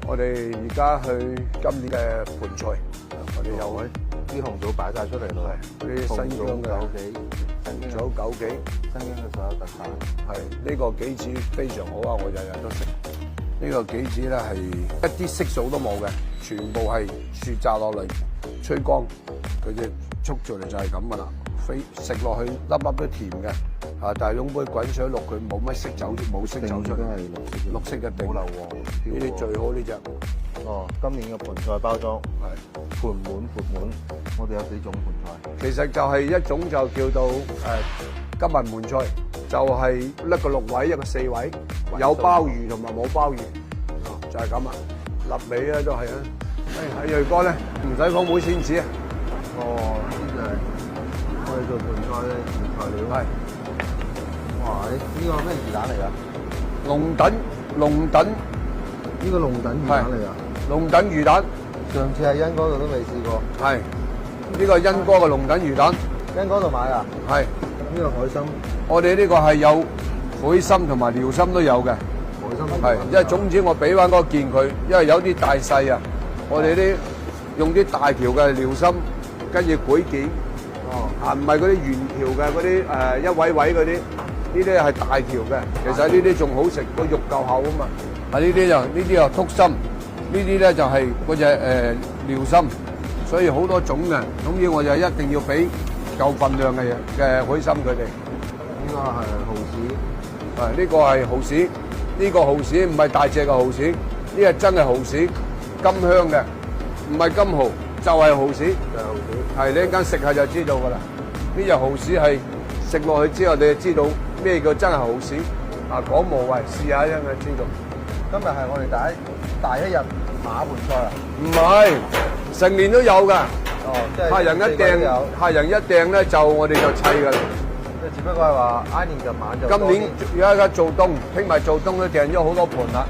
我哋而家去今年嘅盆菜，我哋有啲紅棗擺晒出嚟咯，嗰啲新疆嘅棗杞，紅棗枸杞，新疆嘅所有特產。係呢個杞子非常好啊！我日日都食。呢個杞子咧係一啲色素都冇嘅，全部係雪榨落嚟，吹乾，佢隻速出嚟就係咁噶啦。食落去粒粒都甜嘅，但係用杯滾水渌佢冇乜色走，冇色走出嚟，綠色嘅定。冇硫磺，呢啲最好呢只。哦，今年嘅盆菜包裝係盤滿，我哋有幾種盆菜。其實就係一種就叫做金文盆菜，就係一個6位一個4位，有鮑魚同埋冇鮑魚，就係咁啊，立尾咧都係啊。喺瑞哥咧唔使放梅仙子啊。哦，呢啲就係我哋做盆菜嘅原材料。係。哇！呢個咩魚蛋嚟㗎？龍躉。呢個龍躉魚蛋嚟㗎。龍躉魚蛋。上次喺欣哥度都未試過。係。呢個欣哥嘅龍躉魚蛋。欣哥度買啊？係。呢個海參。我哋呢個係有海參同埋遼參都有嘅。海參。係，因為總之我俾翻嗰件佢，因為有啲大細啊，我哋啲用啲大條嘅遼參，跟住攰件。哦。唔係嗰啲圓條嘅嗰啲一位位嗰啲，呢啲係大條嘅。其實呢啲仲好食，個肉夠厚啊嘛。呢啲就禿參，呢啲咧就係嗰隻遼參，所以好多種嘅。總之我就一定要俾夠份量嘅海參佢哋。呢個係蠔豉。呢個係蠔豉，呢個蠔豉唔係大隻嘅蠔豉，呢個真係蠔豉，金香嘅，唔係金蠔，就係蠔豉。係你一間食下就知道㗎啦。呢隻蠔豉係食落去之後，你就知道咩叫真係蠔豉。講無謂，試下一陣就知道。今日係我哋第一日馬盆菜啊？唔係，成年都有㗎。哦，即係客人一訂咧，就我哋就砌㗎啦。即係只不過係話挨年就晚就。今年而家做冬，聽日做冬都訂咗好多盤啦。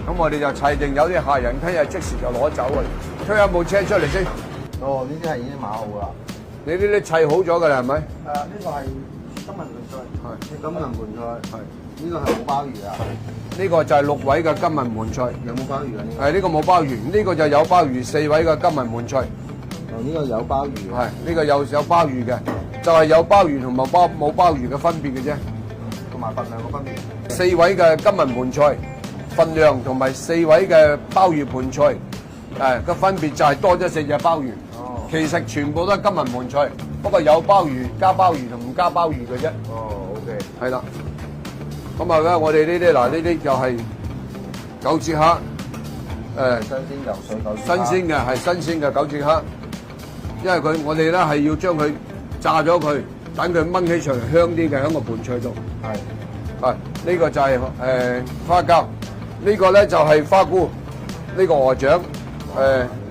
咁我哋就砌定，有啲客人聽日即時就攞走㗎啦。推下部車出嚟先。哦，呢啲係已經碼好啦。你呢啲砌好咗㗎啦，係咪？呢個係金文盆菜。係。金文盆菜。係。呢個係冇鮑魚啊。呢個就係6位嘅金文盆菜。有冇鮑魚啊？呢個冇鮑魚，呢個就有鮑魚4位嘅金文盆菜。哦，呢個有鮑魚。係，呢個有鮑魚嘅，就係有鮑魚同埋冇鮑魚嘅分別嘅啫。同埋份量嘅分別。 4位嘅金文盆菜，份量同埋4位嘅鮑魚盆菜，個分別就係多咗4隻鮑魚。哦。其實全部都係金文盆菜，不過有鮑魚加鮑魚同唔加鮑魚嘅啫。哦 ，OK。係啦。咁啊，我哋呢啲嗱，呢啲就係九節蝦，新鮮游水九節蝦。新鮮嘅係新鮮嘅九節蝦，因為我哋咧係要將佢炸咗佢，等佢炆起上嚟香啲嘅喺個盆菜度。係，呢個就係花膠，呢個咧就係花菇，呢個鵝掌，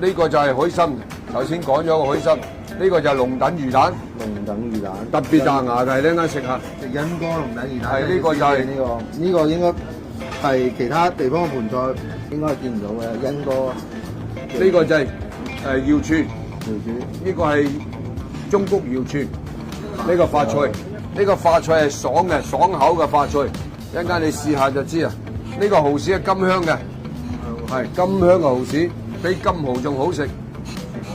呢個就係海參，頭先講咗個海參，呢個就係龍躉魚蛋。龍躉魚蛋特別彈牙嘅，你啱食下。食欣哥龍躉魚蛋。係呢個就係呢個應該係其他地方嘅盆菜應該係見唔到嘅。欣哥呢個就係瑤柱，瑤柱。呢個係中谷瑤柱，呢個發菜，呢個發菜係爽嘅，爽口嘅發菜。一陣間你試下就知啊。呢個蠔豉係金香嘅，係金香嘅蠔豉，比金蠔仲好食。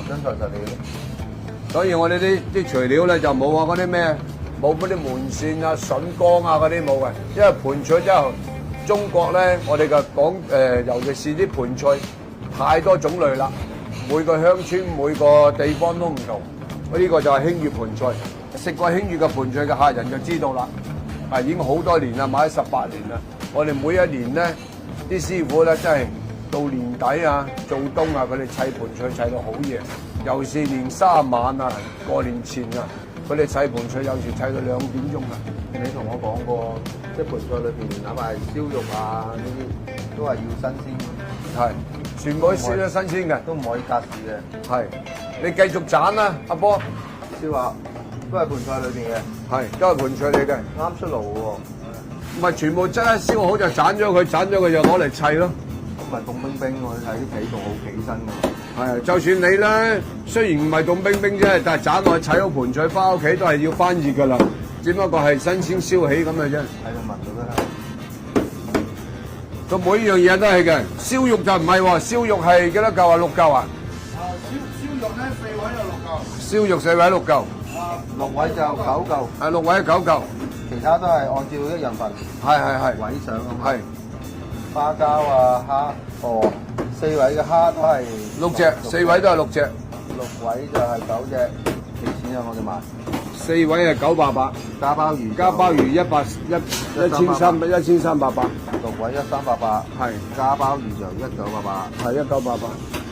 真材實料。所以我哋啲材料咧就冇話嗰啲咩，冇嗰啲門線啊、筍乾啊嗰啲冇嘅，因為盆菜之後，中國咧我哋嘅講尤其是啲盆菜太多種類啦，每個鄉村每個地方都唔同。呢個就係興粵盆菜，食過興粵嘅盆菜嘅客人就知道啦，已經好多年啦，買咗18年啦。我哋每一年咧，啲師傅咧真係到年底啊、做冬啊，佢哋砌盆菜砌到好夜。尤其是年3晚啊，過年前啊，佢哋砌盆菜有時砌到2點鐘啊。你同我講過，即係盆菜裏邊，哪怕係燒肉啊呢啲，都係要新鮮。係，全部都燒得新鮮嘅，都唔可以隔市嘅。係，你繼續斬啦，阿波。燒話都係盆菜裏邊嘅。係，都係盆菜嚟嘅。啱出爐喎。唔係全部即刻燒好就斬咗佢就攞嚟砌咯。唔係凍冰冰喎，睇啲皮仲好幾身喎。係，就算你咧，雖然唔係凍冰冰啫，但係斬落去砌好盆菜，翻屋企都係要翻熱噶啦。只不過係新鮮燒起咁嘅啫。喺度聞到都係。佢每樣嘢都係嘅。燒肉就唔係喎，燒肉係幾多嚿啊？6嚿啊？燒肉咧4位有6嚿，燒肉4位6嚿， 6位就9嚿，係6位9嚿，其他都係按照一人份係位上咁。係花膠啊、蝦哦，4位嘅蝦都係6隻，4位都係6隻， 6位就係9隻，幾錢啊？我哋賣4位係988，加鮑魚，加鮑魚1300，1388， 6位1388，係加鮑魚就1988。係1988。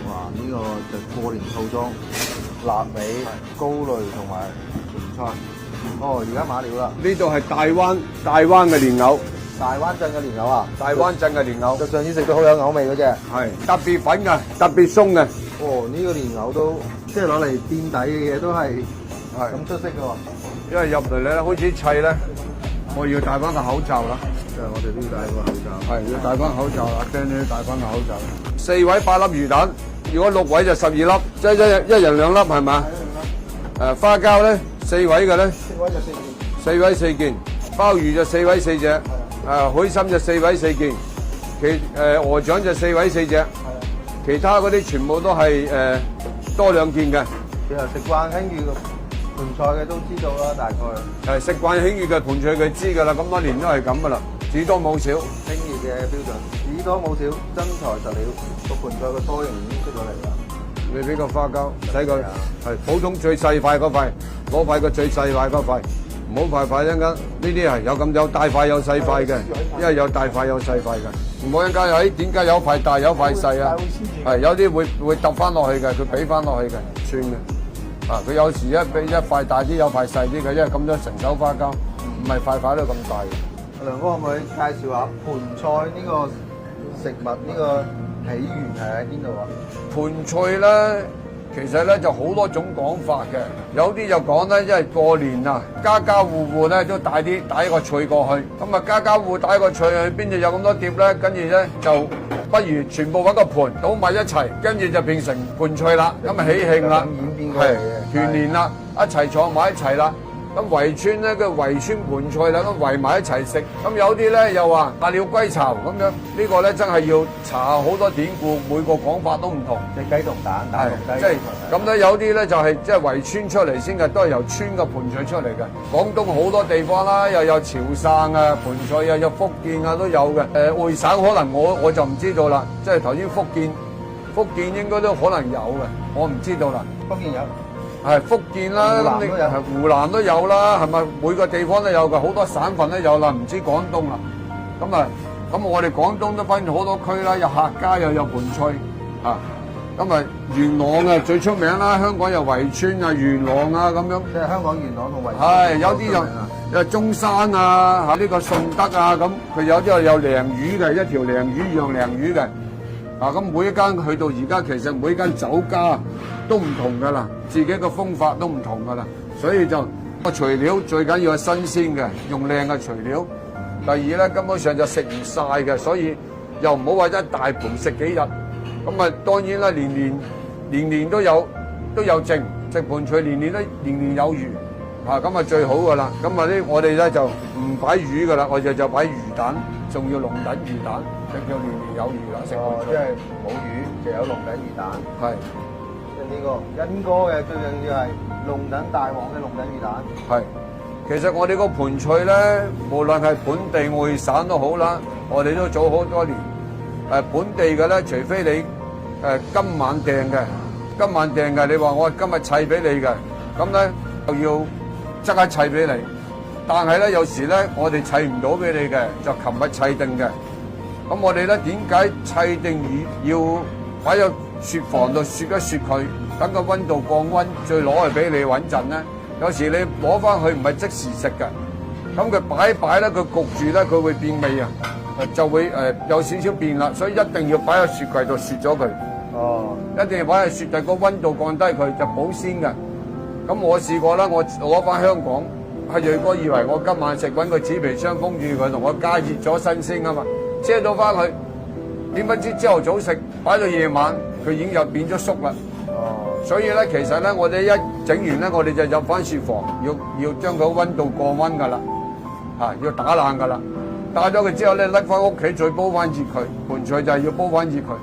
哇！呢、個就過年套裝，臘味、糕類同埋盆菜。哦，而家馬料啦，呢度係大灣嘅蓮藕，大灣鎮嘅蓮藕啊，大灣鎮嘅蓮藕，就上次食到好有藕味嗰只。係特別粉嘅，特別鬆嘅。哦，呢、個蓮藕都即係攞嚟墊底嘅嘢都係係咁出色嘅喎。因為入嚟咧開始砌咧，我要戴翻個口罩啦。即係我哋都要戴個口罩。係要戴翻口罩啦，驚你戴翻個口罩。4位8粒魚蛋，如果6位就12粒，即係一人2粒係嘛？花膠咧4位嘅咧4位就4件。 4位4件，鮑魚就4位4隻，海參就4位4件，鵝掌就4位4隻，其他嗰啲全部都係多2件嘅。其實食慣興裕盆菜嘅都知道啦，大概。食慣興裕嘅盆菜佢知㗎啦，咁多年都係咁㗎啦，只多冇少。興裕嘅標準，只多冇少，真材實料，個盆菜個多型已經出咗嚟啦。你俾個花膠，使佢係普通最細塊嗰塊，攞塊個最細塊嗰塊，唔好塊塊一間。呢啲係有大塊有細塊嘅，因為有大塊有細塊嘅。唔好一間又點解有塊大有塊細啊？係有啲會揼翻落去嘅，佢俾翻落去嘅，算嘅。佢有時俾一塊大啲，有塊細啲嘅，因為咁多成手花膠，唔係塊塊都咁大嘅。梁哥可唔可以介紹下盆菜呢個食物呢個起源係喺邊度啊？盆菜咧，其實咧就好多種講法嘅，有啲就講咧，因為過年啊，家家戶戶咧都帶一個菜過去，咁啊家家戶帶一個菜去，邊度有咁多碟咧？跟住咧就不如全部揾個盤倒埋一齊，跟住就變成盆菜啦，咁啊喜慶啦，演變過嚟嘅團年啦，一齊坐埋一齊啦。咁圍村咧，佢圍村盆菜啦，咁圍埋一齊食。咁有啲咧又話大料歸巢咁樣，呢個咧真係要查好多典故，每個講法都唔同。隻雞同蛋，蛋同雞。即係咁咧，有啲咧就係即係圍村出嚟先嘅，都係由村嘅盆菜出嚟嘅。廣東好多地方啦，又有潮汕啊盆菜，又有福建啊都有嘅。外省可能我就唔知道啦，即係頭先福建應該都可能有嘅，我唔知道啦。福建有。係福建啦，湖南都有啦，係咪每個地方都有嘅？好多省份都有啦，唔知廣東啦。咁我哋廣東都分好多區啦，有客家又有盆菜啊。咁啊元朗啊最出名啦，香港有圍村啊、元朗啊咁樣。即係香港元朗同圍。係有啲有中山啊，呢個順德啊咁，佢有啲有鯪魚嘅，一條鯪魚養鯪魚嘅。咁每一間去到而家，其實每間酒家都唔同噶啦，自己嘅風法都唔同噶啦，所以就個材料最緊要係新鮮嘅，用靚嘅材料。第二咧，根本上就食唔晒嘅，所以又唔好話一大盤食幾日。咁啊，當然啦，年年都有剩，食盆菜年年有餘。咁啊最好噶啦。咁啊我哋咧就唔擺魚噶啦，我哋就擺魚蛋，仲要龍躉魚蛋。就叫年年有餘啦，食即係冇魚就有龍躉魚蛋。係，即係呢個恩哥嘅最重要係龍躉大王嘅龍躉魚蛋。係，其實我哋個盆菜咧，無論係本地外省都好啦，我哋都做好多年。本地嘅咧，除非你今晚訂嘅，你話我今日砌俾你嘅，咁咧就要即刻砌俾你。但係咧有時咧，我哋砌唔到俾你嘅，就琴日砌定嘅。咁我哋咧點解砌定魚要擺入雪房度雪一雪佢，等個溫度降溫，再攞嚟俾你穩陣咧？有時你攞翻去唔係即時食嘅，咁佢擺咧，佢焗住咧，佢會變味啊，就會有少少變啦，所以一定要擺喺雪櫃度雪咗佢。哦，一定要擺喺雪櫃，個溫度降低佢就保鮮嘅。咁我試過啦，我攞翻香港，阿鋭哥以為我今晚食揾個紙皮箱封住佢，同我加熱咗新鮮啊嘛。遮到翻去，點不知朝頭早食，擺到夜晚，佢已經又變咗縮啦。哦，所以咧，其實咧，我哋一整完咧，我哋就入翻雪房，要將佢溫度降溫噶啦，要打冷噶啦。打咗佢之後咧，拎翻屋企再煲翻熱佢，盤菜就係要煲翻熱佢。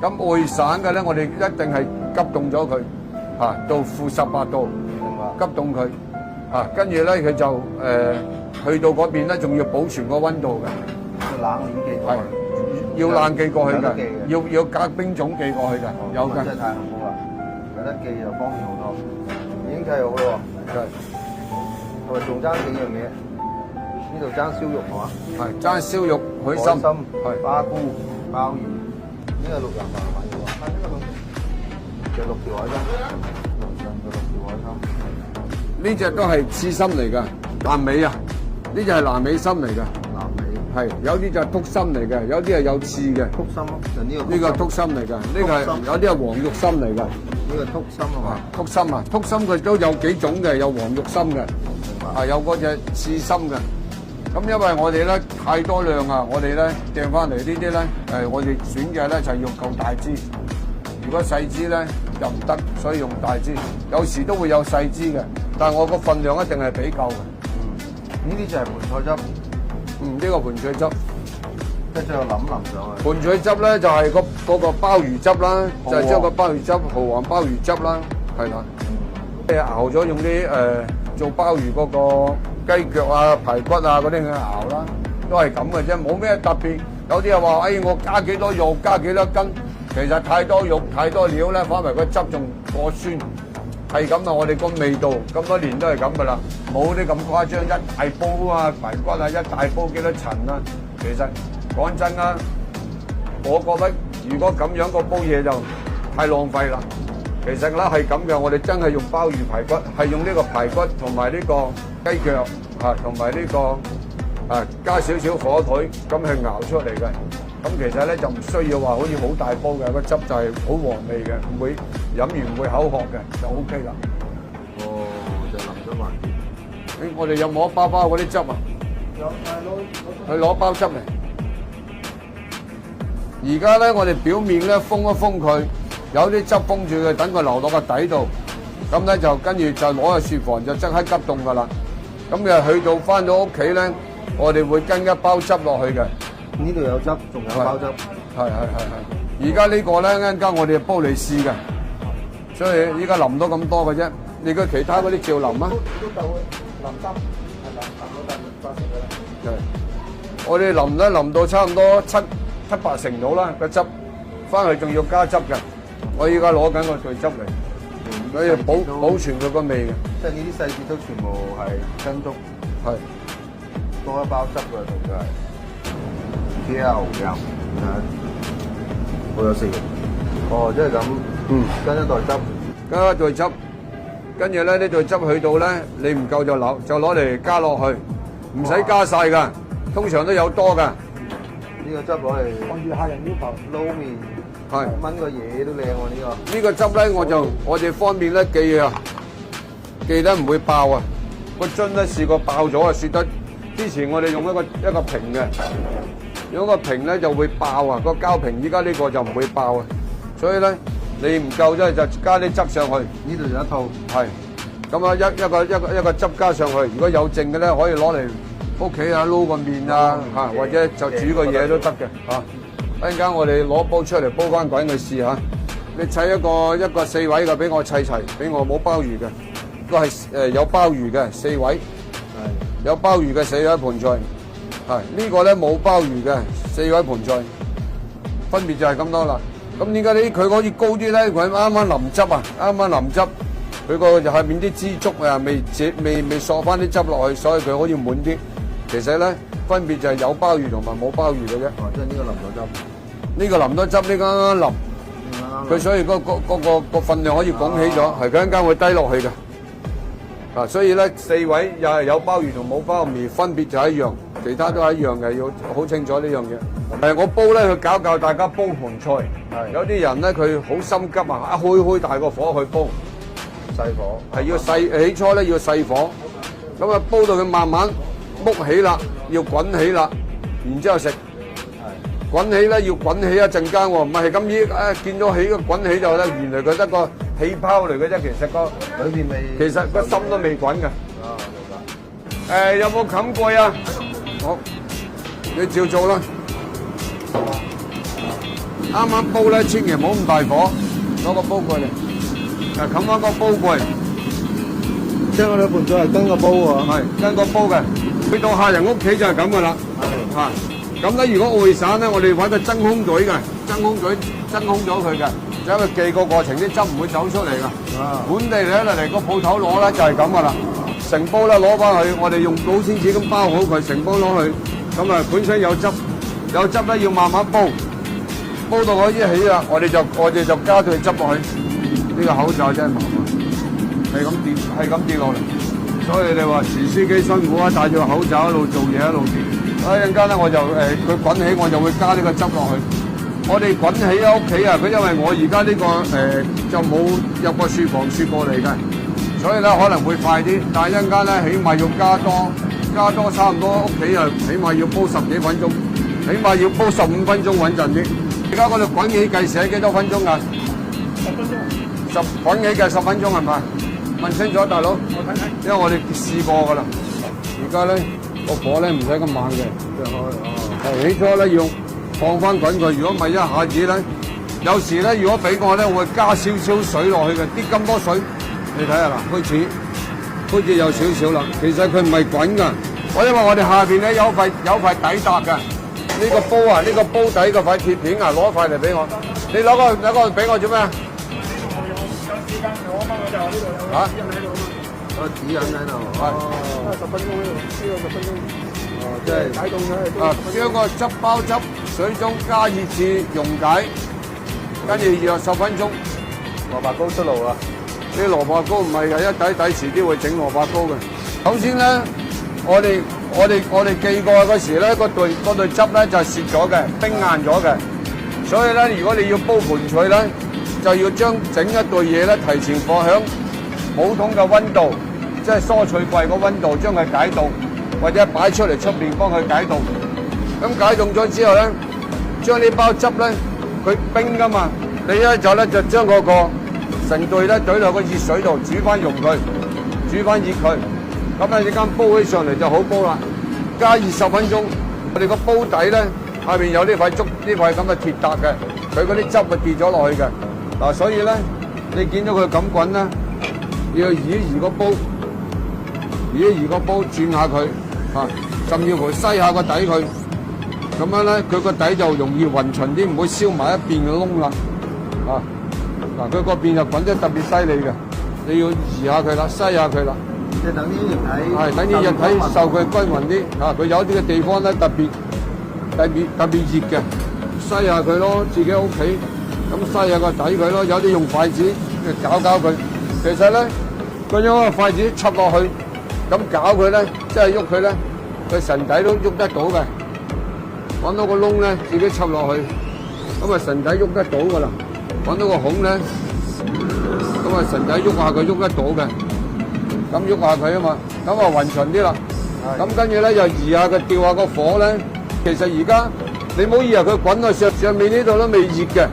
咁外省嘅咧，我哋一定係急凍咗佢，到負18度，急凍佢，跟住咧佢就去到嗰邊咧，仲要保存個溫度嘅，冷鏈寄過去，要冷寄過去嘅，有得寄嘅要隔冰種寄過去嘅，有嘅。真係太幸福啦！有得寄就方便好多，已經計好啦喎。我哋仲爭幾樣嘢，呢度爭燒肉係嘛？係爭燒肉、海參、係花菇、鮑魚，呢個6人份買嘅喎。就6條海參，就6條海參。呢只都係刺身嚟㗎，南美啊，呢只係南美參嚟㗎。南美係有啲就係篤參嚟嘅，有啲係有刺嘅。篤參咯，就呢個。呢個係篤參嚟㗎，呢個係有啲係黃肉參嚟㗎。呢個篤參啊嘛。篤參啊，篤參佢都有幾種嘅，有黃肉參嘅，有嗰隻刺參嘅。咁因為我哋咧太多量啊，我哋咧訂翻嚟呢啲咧，我哋選嘅咧就係要夠大支。如果細支咧就唔得，所以用大支。有時都會有細支嘅，但係我個份量一定係比夠嘅。呢啲就係盤菜汁。呢個盤菜汁，即係最後淋上去。盤菜汁咧就係嗰個鮑魚汁啦，就係將個鮑魚汁、蠔皇鮑魚汁啦，係啦。熬咗用啲做鮑魚嗰個雞腳啊、排骨啊嗰啲去熬啦，都係咁嘅啫，冇咩特別。有啲人話：我加幾多肉，加幾多斤，其實太多肉、太多料咧，反為個汁仲過酸。係咁啊！我哋個味道咁多年都係咁噶啦，冇啲咁誇張，一大煲啊排骨啊，一大煲幾多層啊。其實講真啊，我覺得如果咁樣個煲嘢就太浪費啦。其實咧係咁嘅，我哋真係用鮑魚排骨，係用呢個排骨同埋呢個雞腳同埋呢個加少少火腿咁去熬出嚟嘅。咁其實咧就唔需要話好似好大煲嘅，個汁就係好和味嘅，唔會飲完唔會口渴嘅，就 OK 啦。哦，就淋咗埋。我哋有冇包嗰啲汁啊？有，去攞包汁嚟。而家咧，我哋表面咧封一封佢，有啲汁封住佢，等佢流落個底度。咁咧就跟住就攞去雪房就即刻急凍噶啦。咁就去到翻到屋企咧，我哋會跟一包汁落去嘅。呢度有汁，仲有包汁。係。而家呢個咧，一陣間我哋煲嚟試嘅，所以依家淋到咁多嘅啫。你個其他嗰啲照淋啊？都夠淋汁，係淋到80嘅啦。係，我哋淋到差唔多七八成到啦個汁，翻去仲要加汁嘅。我依家攞緊個碎汁嚟，所以保存佢個味嘅。即係呢啲細節都全部係跟足，係多一包汁嘅同佢係。漂亮，好有食欲。哦，即係咁，跟一袋汁，加一袋汁，跟住咧呢袋汁去到咧，你唔夠就攞嚟加落去，唔使加晒㗎，通常都有多㗎。呢個汁攞嚟按住客人要求撈麵，係炆個嘢都靚喎呢個。呢個汁咧，我哋方便咧記得唔會爆啊！個樽咧試過爆咗啊，雪得之前我哋用一個瓶嘅。如果個瓶咧就會爆啊，個膠瓶依家呢個就唔會爆啊，所以咧你唔夠咧就加啲汁上去。呢度有一套，係咁啊，一個汁加上去，如果有剩嘅咧可以攞嚟屋企啊撈個麵啊嚇，或者就煮個嘢都得嘅嚇。一陣間我哋攞煲出嚟煲翻滾去試下。你砌一個4位嘅俾我砌齊，俾我冇鮑魚嘅，都係有鮑魚嘅4位，有鮑魚嘅4位盤菜。係呢個咧冇鮑魚嘅4位盤菜，分別就係咁多啦。咁點解佢可以高啲咧？佢啱啱淋汁啊，啱啱淋汁，佢個下面啲支竹啊未索翻啲汁落去，所以佢可以滿啲。其實咧分別就係有鮑魚同埋冇鮑魚嘅啫。哦，即係呢個淋咗汁，呢個淋咗汁，呢個啱啱淋，佢所以個份量可以拱起咗，係佢一陣間會低落去嘅。啊，所以咧4位又係有鮑魚同冇鮑魚，分別就係一樣。其他都係一樣嘅，要好清楚呢樣嘢。我煲咧去教大家煲盤菜。有啲人咧佢好心急啊，一開大個火去煲，細火，係要起初咧要細火，咁啊煲到佢慢慢篤起啦，要滾起啦，然之後食。滾起咧要滾起一陣間喎，唔係咁見到起個滾起就咧，原來佢得個氣泡嚟嘅啫，其實裏邊未，其實個心都未滾嘅。啊，明白。有冇冚蓋啊？好，你照做啦。啱啱煲咧，千祈唔好咁大火，攞個煲過嚟，冚翻個煲過嚟，即係我哋盤菜係跟個煲喎。係跟個煲嘅。去到客人屋企就係咁噶啦。嚇，咁咧如果外省咧，我哋揾個真空嘴嘅，真空咗佢嘅，因為記個過程啲汁唔會走出嚟噶。本地咧嚟個鋪頭攞咧就係咁噶啦，成煲咧攞翻去，我哋用保鮮紙咁包好佢，成煲攞去，咁啊本身有汁咧要慢慢煲。煲到可以起啦，我哋就加對汁落去。呢個口罩真係麻煩，係咁跌落嚟。所以你話廚師幾辛苦啊，戴住個口罩一路做嘢一路跌。一陣間咧我就佢滾起，我就會加呢個汁落去。我哋滾起喺屋企啊，佢因為我而家呢個就冇入過雪房雪過嚟嘅，所以咧可能會快啲。但係一陣間咧起碼要加多差唔多屋企啊，起碼要煲10幾分鐘，起碼要煲15分鐘穩陣啲。而家嗰度滾起計時幾多分鐘啊？10分鐘。滾起計10分鐘係咪？問清楚大佬。我睇睇。因為我哋試過㗎啦。而家咧個火咧唔使咁猛嘅。起初咧要放翻滾佢，如果唔係一下子咧，有時咧如果俾我咧，我會加少少水落去嘅，啲咁多水，你睇下啦，開始有少少啦。其實佢唔係滾㗎，因為我哋下邊咧有塊底搭嘅。呢個煲啊，呢個煲底個塊鐵片啊，攞塊嚟俾我。你攞個俾我做咩啊？有時間攞翻我就呢度有指引喺度。有指引喺度。係。10分鐘呢個10分鐘。哦，即係解凍咗。將個汁包汁水中加熱至溶解，跟住約10分鐘。蘿蔔糕出爐啦！啲蘿蔔糕唔係嘅，一底遲啲會整蘿蔔糕嘅。首先咧，我哋記過嗰時咧，嗰對汁咧就係蝕咗嘅，冰硬咗嘅。所以咧，如果你要煲盤菜咧，就要將整一對嘢咧提前放響普通嘅溫度，即係蔬菜櫃個溫度，將佢解凍，或者擺出嚟出邊幫佢解凍。咁解凍咗之後咧，將呢包汁咧，佢冰噶嘛，你咧就將嗰個成對咧懟落個熱水度煮翻溶佢，煮翻熱佢。咁咧，呢間煲起上嚟就好煲啦。加熱10分鐘，我哋個煲底咧下邊有呢塊咁嘅鐵笪嘅，佢嗰啲汁咪跌咗落去嘅。嗱，所以咧你見到佢咁滾咧，要移一移個煲，轉下佢，甚至乎篩下個底佢，咁樣咧佢個底就容易勻勻啲，唔會燒埋一邊嘅窿啦。嗱，佢嗰邊就滾得特別犀利嘅，你要移下佢啦，篩下佢啦。即係等啲液體，係等啲液體受佢均勻啲，佢有啲嘅地方咧特別熱嘅，篩下佢咯，自己屋企咁篩下個底佢咯，有啲用筷子攪佢。其實咧，佢用個筷子插落去，咁攪佢咧，即係喐佢咧，佢神底都喐得到嘅。揾到個窿咧，自己插落去，咁啊神底喐得到噶啦。揾到個孔咧，咁啊神底喐下佢喐得到嘅。咁喐下佢啊嘛，咁啊勻勻啲啦。咁跟住咧就移下佢，調下個火咧。其實而家你唔好以為佢滾到上面呢度都未熱嘅，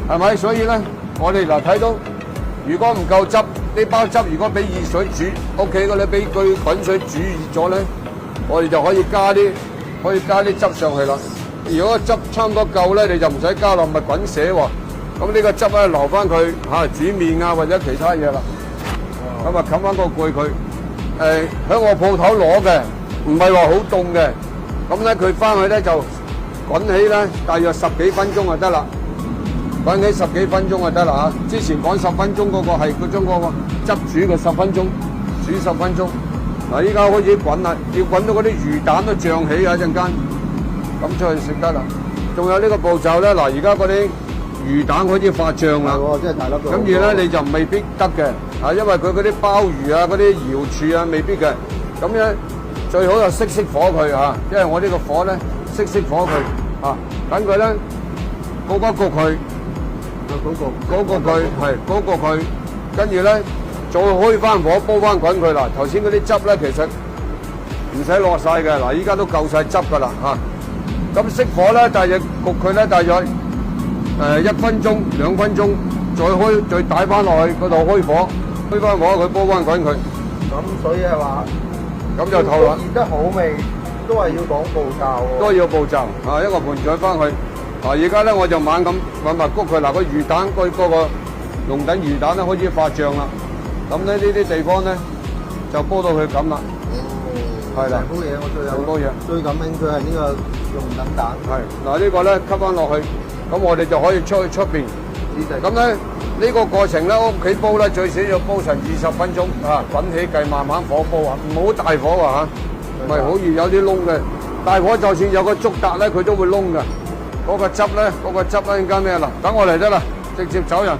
係咪？所以咧，我哋嗱睇到，如果唔夠汁，呢包汁如果俾熱水煮，屋企嗰啲俾佢滾水煮熱咗咧，我哋就可以加啲汁上去啦。如果汁差唔多夠咧，你就唔使加落，咪滾瀉喎。咁呢個汁咧留翻佢煮麵啊或者其他嘢啦。咁啊，冚翻個蓋佢。喺我鋪頭攞嘅，唔係話好凍嘅。咁咧，佢翻去咧就滾起咧，大約10幾分鐘就得啦。滾起10幾分鐘就得啦嚇。之前講10分鐘嗰個係佢將嗰個汁煮嘅10分鐘，煮10分鐘。嗱，依家開始滾啦，要滾到嗰啲魚蛋都漲起啊！一陣間，咁出去食得啦。仲有呢個步驟咧，嗱，而家嗰啲魚蛋開始發脹啦，即係大粒。跟住咧你就未必得嘅，因為佢嗰啲鮑魚啊、嗰啲瑤柱啊未必嘅，咁樣最好就熄火佢嚇，因為我呢個火咧熄火佢嚇，等佢咧焗一焗佢，焗佢，跟住咧再開翻火煲翻滾佢啦。頭先嗰啲汁咧其實唔使落晒嘅，嗱依家都夠晒汁噶啦嚇。咁熄火咧，大約焗佢咧，大約1分鐘、2分鐘，再帶翻落去嗰度開火佢煲翻滾佢。咁所以係話，咁就透啦。熱得好味，都係要講步驟喎。都要步驟啊，一個盤菜翻去。啊，而家咧我就猛咁揾埋谷佢嗱，個魚蛋嗰個龍躉魚蛋咧開始發脹啦。咁咧呢啲地方咧就煲到佢咁啦。係啦，成煲嘢我成煲嘢最感興趣係呢個龍躉蛋。係嗱，呢個咧吸翻落去，咁我哋就可以出去出邊。咁咧呢個過程咧屋企煲咧最少要煲成20分鐘啊，滾起計慢慢火煲啊，唔好大火啊嚇，唔係好易有啲燶嘅。大火就算有個竹笪咧，佢都會燶㗎。嗰個汁咧，陣間咩啦？等我嚟得啦，直接走人。